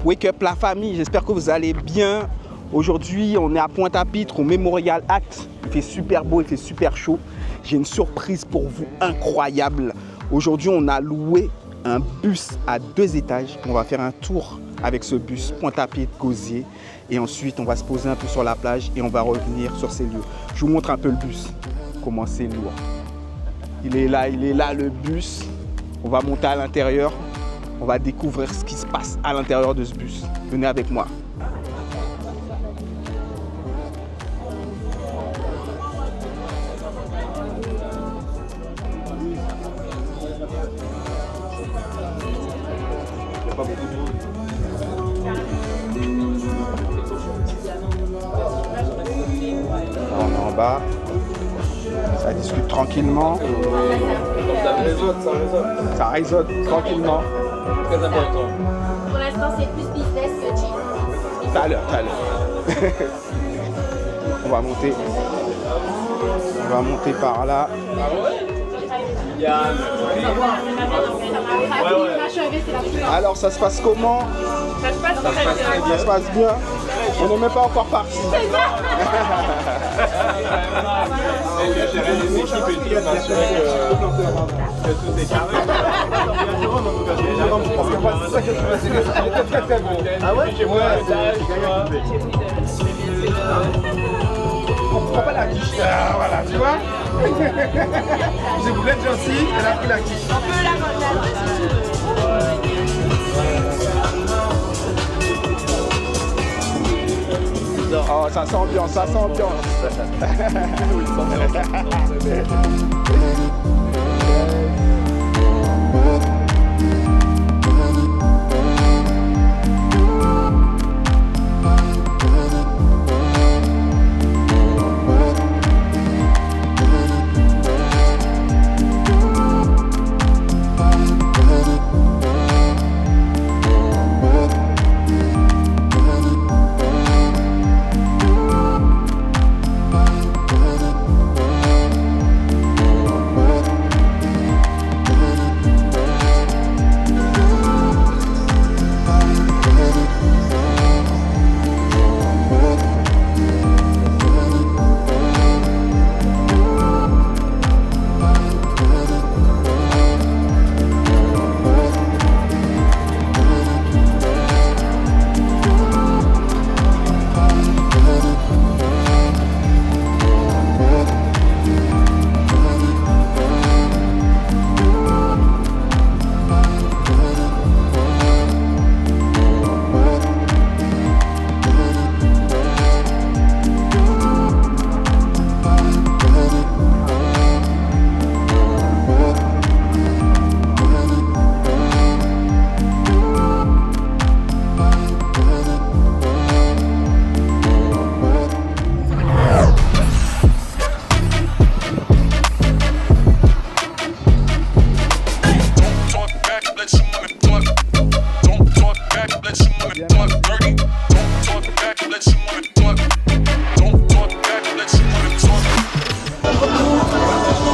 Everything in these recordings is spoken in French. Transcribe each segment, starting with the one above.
wake up la famille, j'espère que vous allez bien. Aujourd'hui, on est à Pointe-à-Pitre au Memorial Act. Il fait super beau, il fait super chaud. J'ai une surprise pour vous incroyable. Aujourd'hui, on a loué un bus à 2 étages. On va faire un tour avec ce bus Pointe-à-Pitre, Gosier. Et ensuite, on va se poser un peu sur la plage et on va revenir sur ces lieux. Je vous montre un peu le bus, comment c'est lourd. Il est là le bus. On va monter à l'intérieur. On va découvrir ce qui se passe à l'intérieur de ce bus. Venez avec moi. On est en bas. Ça discute tranquillement. Ça résonne, ça résonne. Ça résonne tranquillement. Très important. Pour l'instant, c'est plus business que chill. Tout à l'heure. On va monter. On va monter par là. Alors, ça se passe comment? Ça se passe très bien. Ça se passe bien. On n'est même pas encore parti. Gérer les équipes et tout, m'assurer que tout est carré. Ah ouais? On prend pas la quiche. Voilà, tu vois. Je voulais être gentil, elle a pris la quiche. On peut la manger si tu veux. Oh, ça sent ambiance, ça sent ambiance.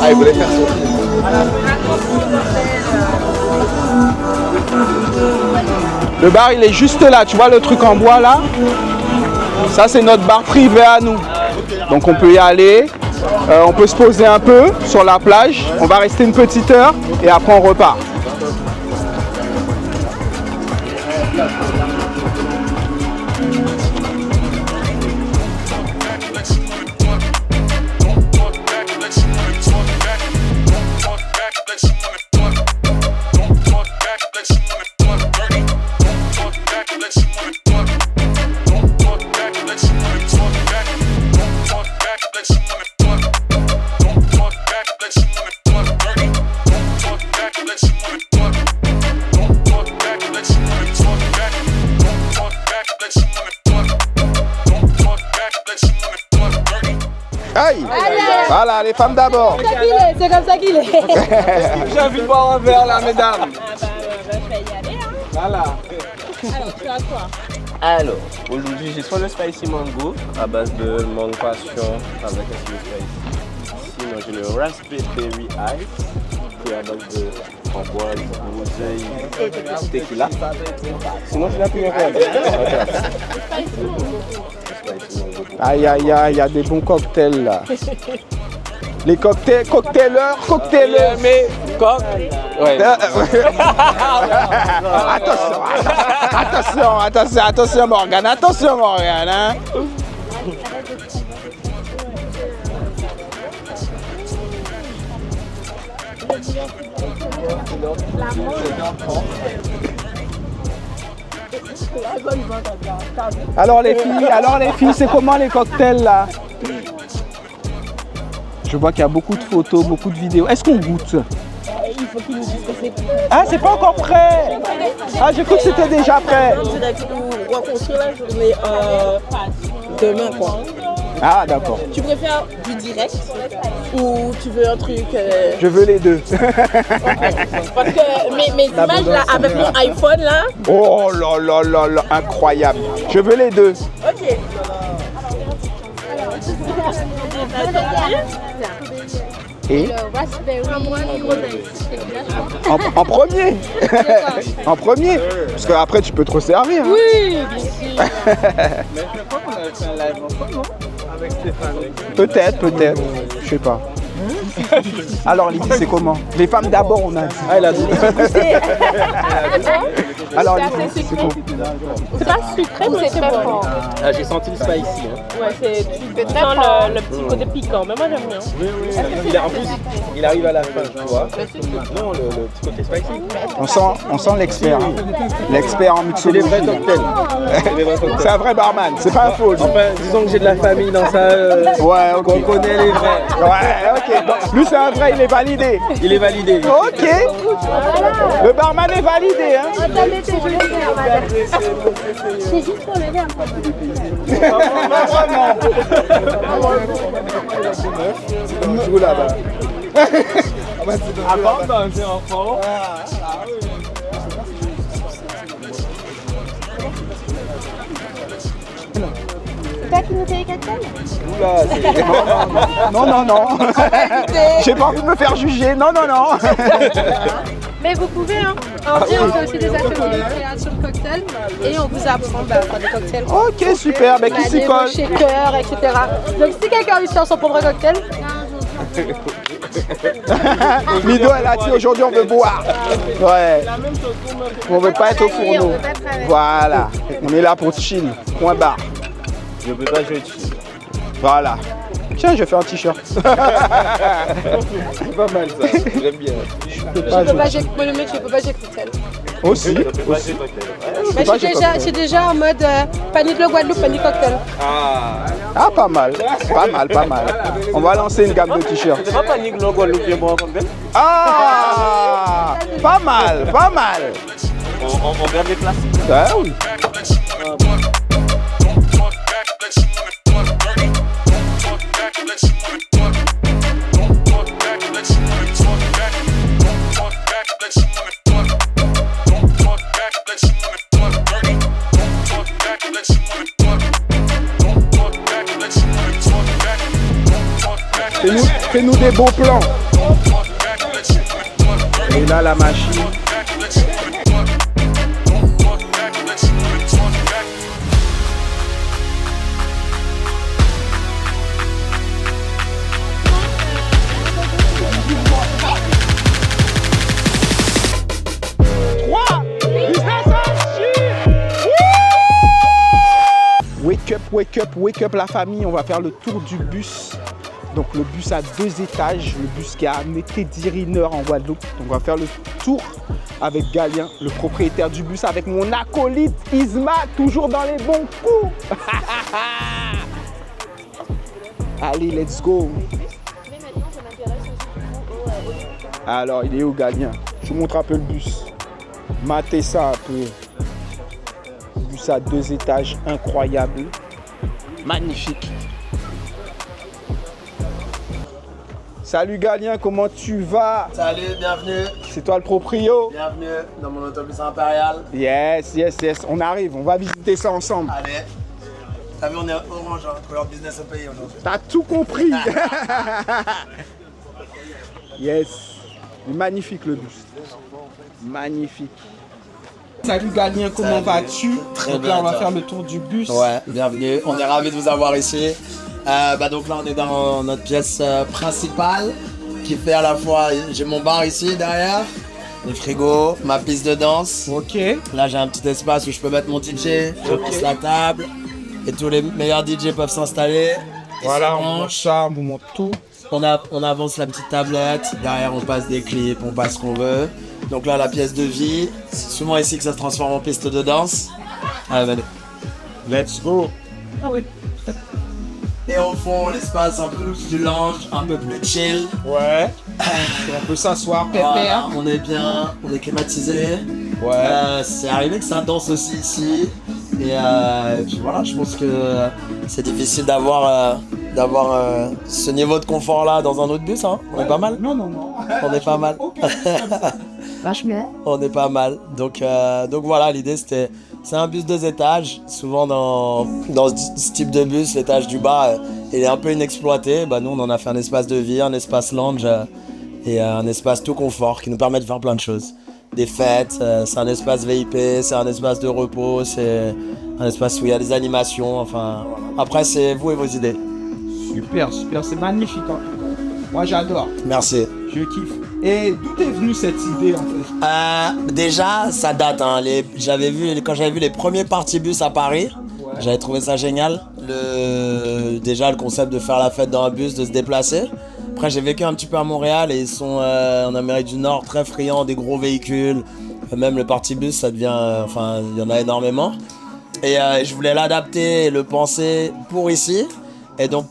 Ah, il voulait faire ça. Le bar, il est juste là. Tu vois le truc en bois là? Ça, c'est notre bar privé à nous. Donc, on peut y aller. On peut se poser un peu sur la plage. On va rester une petite heure et après, on repart. Aïe! Voilà, les femmes d'abord. C'est comme ça qu'il est. J'ai envie de boire un verre là, mesdames. Je vais y aller. Hein. Voilà. Alors, tu as quoi? Alors, aujourd'hui j'ai soit le spicy mango à base de mangue passion avec un peu de spicy, Sinon, j'ai le Raspberry Ice, qui est à base de framboise, oseille, tequila. Sinon, j'ai la piment Aïe, aïe, aïe, il y a des bons cocktails là. Les cocktailers. Mais, coq. Ouais. Attention Morgane, hein. Alors les filles, c'est comment les cocktails là? Je vois qu'il y a beaucoup de photos, beaucoup de vidéos. Est-ce qu'on goûte? Il faut qu'ils nous disent que c'est. Ah, c'est pas encore prêt. Ah, j'ai cru que c'était déjà prêt. On va construire la journée demain, quoi. Ah, d'accord. Tu préfères du direct ou tu veux un truc Je veux les deux. Parce que mes images là, avec mon iPhone là. Oh là, incroyable. Je veux les deux. Ok. Et Raspberry en premier. En premier. Parce qu'après, tu peux te resservir. Hein. Oui, bien sûr. Mais je crois qu'on avait fait un live ensemble, non? Avec Stéphane. Peut-être. Je sais pas. Alors Lydie, c'est comment? Les femmes d'abord, on a dit. Ah, elle a dit. Alors Lydie, c'est comment? C'est pas sucré, mais c'est bon. Ah, j'ai senti le spicy. Hein. Ouais, tu sens le petit côté piquant, mais moi j'aime bien. Oui. En plus, il arrive à la fin, tu vois. Non, le petit côté spicy. On sent l'expert. Hein. L'expert en C'est mixologie. des vrais cocktails. C'est un vrai barman, c'est pas un faux. lui. Enfin, disons que j'ai de la famille dans ça. Ouais, ok. On connaît les vrais. Ouais, ok. Donc, lui, c'est un vrai, il est validé. Il est validé. Ok. Le barman est validé. Hein. C'est juste pour le verre. On joue là-bas. Avant danser enfant. C'est toi qui nous fais les cocktails? Non. J'ai pas envie de me faire juger. Non. Mais vous pouvez, hein. En vrai, on fait aussi des ateliers de création de cocktails et on vous apprend à faire des cocktails. Ok, super. Ben, qui s'y colle? Shaker, etc. Donc si quelqu'un a envie de faire son propre cocktail, Mido, elle a dit aujourd'hui on veut boire. Ouais. On veut pas être au fourneau. Voilà. On est là pour chill. Point barre. Je peux pas jouer dessus. Voilà. Tiens, je fais un t-shirt. C'est pas mal ça. J'aime bien. je peux pas jouer cocktail. Aussi. Mais je suis déjà en mode panier de la Guadeloupe, panier cocktail. Ah, pas mal. Pas mal. On va lancer une gamme de t-shirts. C'est pas panique le Guadeloupe qui est bon comme Ah, pas mal. On garde les classiques. Ah oui. Fais-nous des beaux plans. Et là, la machine. Wake up la famille, on va faire le tour du bus. Donc le bus à 2 étages, le bus qui a amené Teddy Riner en Guadeloupe. Donc on va faire le tour avec Galien, le propriétaire du bus, avec mon acolyte Isma, toujours dans les bons coups. Allez, let's go. Alors, il est où Galien? Je vous montre un peu le bus. Matez ça un peu. Bus à 2 étages, incroyable. Magnifique. Salut Galien, comment tu vas? Salut, bienvenue. C'est toi le proprio? Bienvenue dans mon autobus impérial. Yes. On arrive, on va visiter ça ensemble. Allez. T'as vu, on est orange, hein, couleur business au pays aujourd'hui. T'as tout compris. Yes. Magnifique le bus. Magnifique. Salut Galien, comment vas-tu? Très Donc bien, là, on va toi. faire le tour du bus. Ouais, bienvenue. On est ravis de vous avoir ici. Donc là, on est dans notre pièce principale qui fait à la fois. J'ai mon bar ici derrière, le frigo, ma piste de danse. Ok. Là, j'ai un petit espace où je peux mettre mon DJ, je pose la table et tous les meilleurs DJ peuvent s'installer. Voilà, Et on monte ça, on vous montre tout. on avance la petite tablette. Derrière, on passe des clips, on passe ce qu'on veut. Donc là, la pièce de vie. C'est souvent ici que ça se transforme en piste de danse. Allez, venez. Let's go. Et au fond, l'espace un peu plus lounge, un peu plus chill. Ouais. On peut s'asseoir, Voilà, pépère. on est bien, on est climatisé. Ouais. C'est arrivé que ça danse aussi ici. Et puis voilà, je pense que c'est difficile d'avoir ce niveau de confort là dans un autre bus. Hein. On est pas mal. Non. On est pas mal. Vachement. On est pas mal. Donc voilà, l'idée c'est un bus 2 étages. Souvent dans ce type de bus, l'étage du bas il est un peu inexploité. Nous on en a fait un espace de vie, un espace lounge et un espace tout confort qui nous permet de faire plein de choses. Des fêtes, c'est un espace VIP, c'est un espace de repos, c'est un espace où il y a des animations. Enfin, après c'est vous et vos idées. Super, c'est magnifique. Hein. Moi j'adore, Merci. je kiffe. Et d'où est venue cette idée en fait? Déjà, ça date. Hein. Quand j'avais vu les premiers party bus à Paris, j'avais trouvé ça génial. Déjà, le concept de faire la fête dans un bus, de se déplacer. Après, j'ai vécu un petit peu à Montréal et ils sont en Amérique du Nord très friands des gros véhicules. Même le party bus, ça devient. Il y en a énormément. Et je voulais l'adapter et le penser pour ici. Et donc,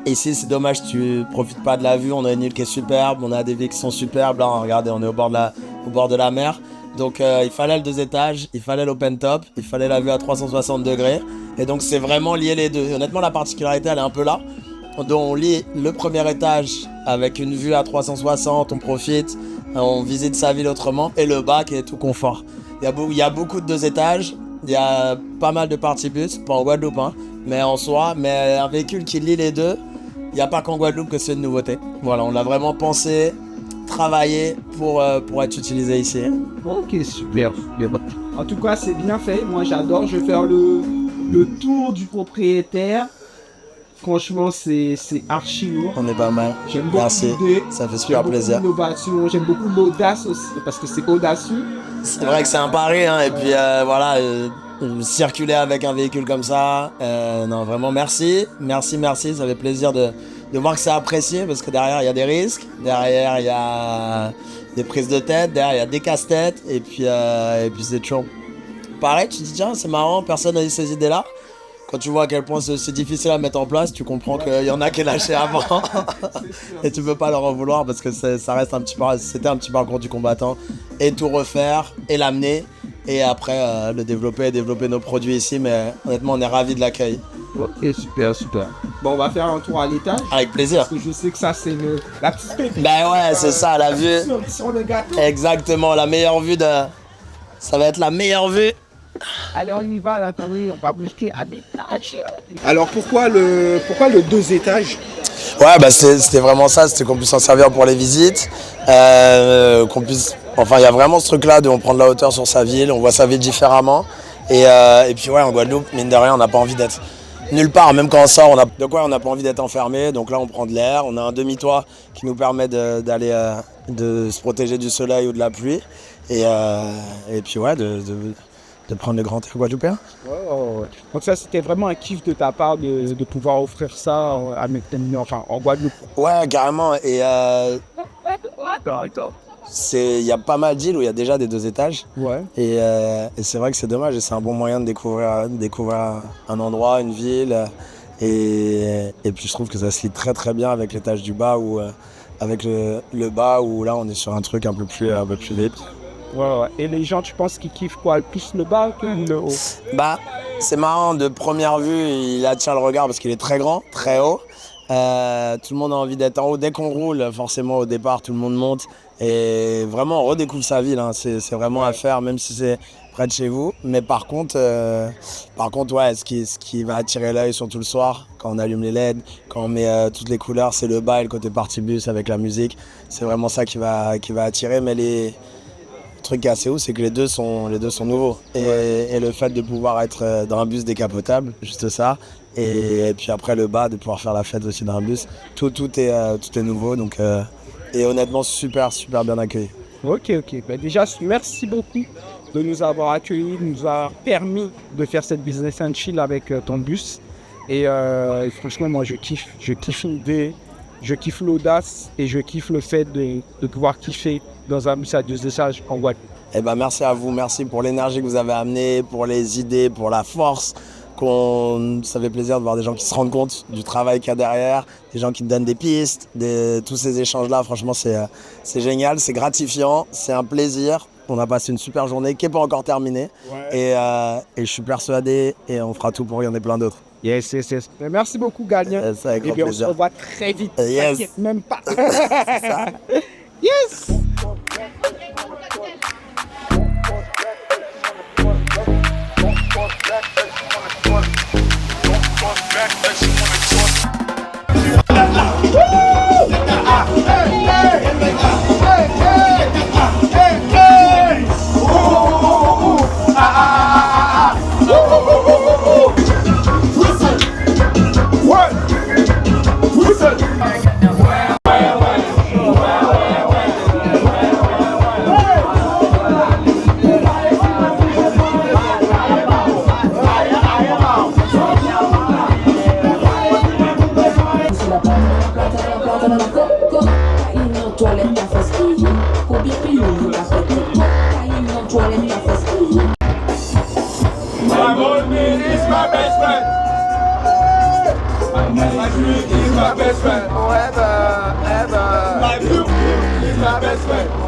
ici, c'est dommage, tu profites pas de la vue. On a une île qui est superbe, on a des villes qui sont superbes. Là, regardez, on est au bord de la mer. Donc, il fallait le 2 étages, il fallait l'open top, il fallait la vue à 360 degrés. Et donc, c'est vraiment lié les deux. Honnêtement, la particularité, elle est un peu là. Donc, on lie le premier étage avec une vue à 360, on profite, on visite sa ville autrement. Et le bas qui est tout confort. Il y a beaucoup de 2 étages, il y a pas mal de party bus, pas en Guadeloupe, hein, mais en soi. Mais un véhicule qui lie les deux, il n'y a pas qu'en Guadeloupe que c'est une nouveauté. Voilà, on l'a vraiment pensé, travaillé pour être utilisé ici. Ok, super. En tout cas, c'est bien fait. Moi j'adore. Je vais faire le tour du propriétaire. Franchement, c'est archi lourd. On est pas mal. J'aime beaucoup Merci, l'idée. ça fait super plaisir. J'aime beaucoup l'innovation, j'aime beaucoup l'audace aussi, parce que c'est audacieux. C'est vrai que c'est un pari, hein, et puis circuler avec un véhicule comme ça, non, vraiment merci, ça fait plaisir de voir que c'est apprécié, parce que derrière il y a des risques, derrière il y a des prises de tête, derrière il y a des casse-têtes, et puis c'est toujours pareil, tu te dis tiens c'est marrant, personne n'a eu ces idées-là. Quand tu vois à quel point c'est difficile à mettre en place, tu comprends qu'il y en a qui lâché avant et tu peux pas leur en vouloir parce que ça reste c'était un petit parcours du combattant et tout refaire et l'amener et après le développer nos produits ici, mais honnêtement on est ravis de l'accueil. Ok, super. Bon, on va faire un tour à l'étage. Avec plaisir. Parce que je sais que ça c'est la petite pépite. Ben ouais, c'est ça, la vue. Sur le gâteau. Exactement, la meilleure vue ça va être la meilleure vue. Allez, on y va, là, on va bouger à l'étage. Alors, pourquoi le 2 étages? Ouais, c'était vraiment ça, c'était qu'on puisse s'en servir pour les visites, qu'on puisse... Enfin, il y a vraiment ce truc-là de on prend de la hauteur sur sa ville, on voit sa ville différemment. Et puis ouais, en Guadeloupe, mine de rien, on n'a pas envie d'être nulle part. Même quand on sort, on n'a pas envie d'être enfermé. Donc là, on prend de l'air, on a un demi-toit qui nous permet de se protéger du soleil ou de la pluie. Et puis ouais, de prendre le grand air guadeloupéen. Ouais. Donc ça, c'était vraiment un kiff de ta part de pouvoir offrir ça en Guadeloupe. Ouais, carrément. Et il y a pas mal d'îles où il y a déjà des 2 étages. Ouais. Et c'est vrai que c'est dommage. Et c'est un bon moyen de découvrir un endroit, une ville. Et puis je trouve que ça se lie très très bien avec l'étage du bas ou avec le bas où là on est sur un truc un peu plus vite. Ouais. Et les gens, tu penses qu'ils kiffent quoi? Plus le bas que le haut? C'est marrant, de première vue, il attire le regard parce qu'il est très grand, très haut. Tout le monde a envie d'être en haut. Dès qu'on roule, forcément, au départ, tout le monde monte. Et vraiment, on redécouvre sa ville. Hein. C'est vraiment à faire, même si c'est près de chez vous. Mais par contre, ouais, ce qui va attirer l'œil, surtout le soir, quand on allume les LED, quand on met toutes les couleurs, c'est le bas et le côté party bus avec la musique. C'est vraiment ça qui va attirer. Mais le truc qui est assez ouf, c'est que les deux sont nouveaux. Et le fait de pouvoir être dans un bus décapotable, juste ça. Et puis après le bas, de pouvoir faire la fête aussi dans un bus. Tout est nouveau. Donc, et honnêtement, super bien accueilli. Ok. Ben déjà, merci beaucoup de nous avoir accueillis, de nous avoir permis de faire cette business and chill avec ton bus. Et franchement, moi, je kiffe l'idée, je kiffe l'audace et je kiffe le fait de pouvoir kiffer dans un bus à 2 étages en Guadeloupe. Eh ben, merci à vous, merci pour l'énergie que vous avez amenée, pour les idées, pour la force. Ça fait plaisir de voir des gens qui se rendent compte du travail qu'il y a derrière, des gens qui te donnent des pistes, tous ces échanges-là, franchement, c'est génial, c'est gratifiant, c'est un plaisir. On a passé une super journée qui n'est pas encore terminée. Ouais. Et je suis persuadé, et on fera tout pour qu'il y en ait plein d'autres. Yes. Merci beaucoup, Galien. Avec grand plaisir. On se revoit très vite. Yes. T'inquiète même pas. C'est ça. Yes. My best friend. My beauty is my best friend.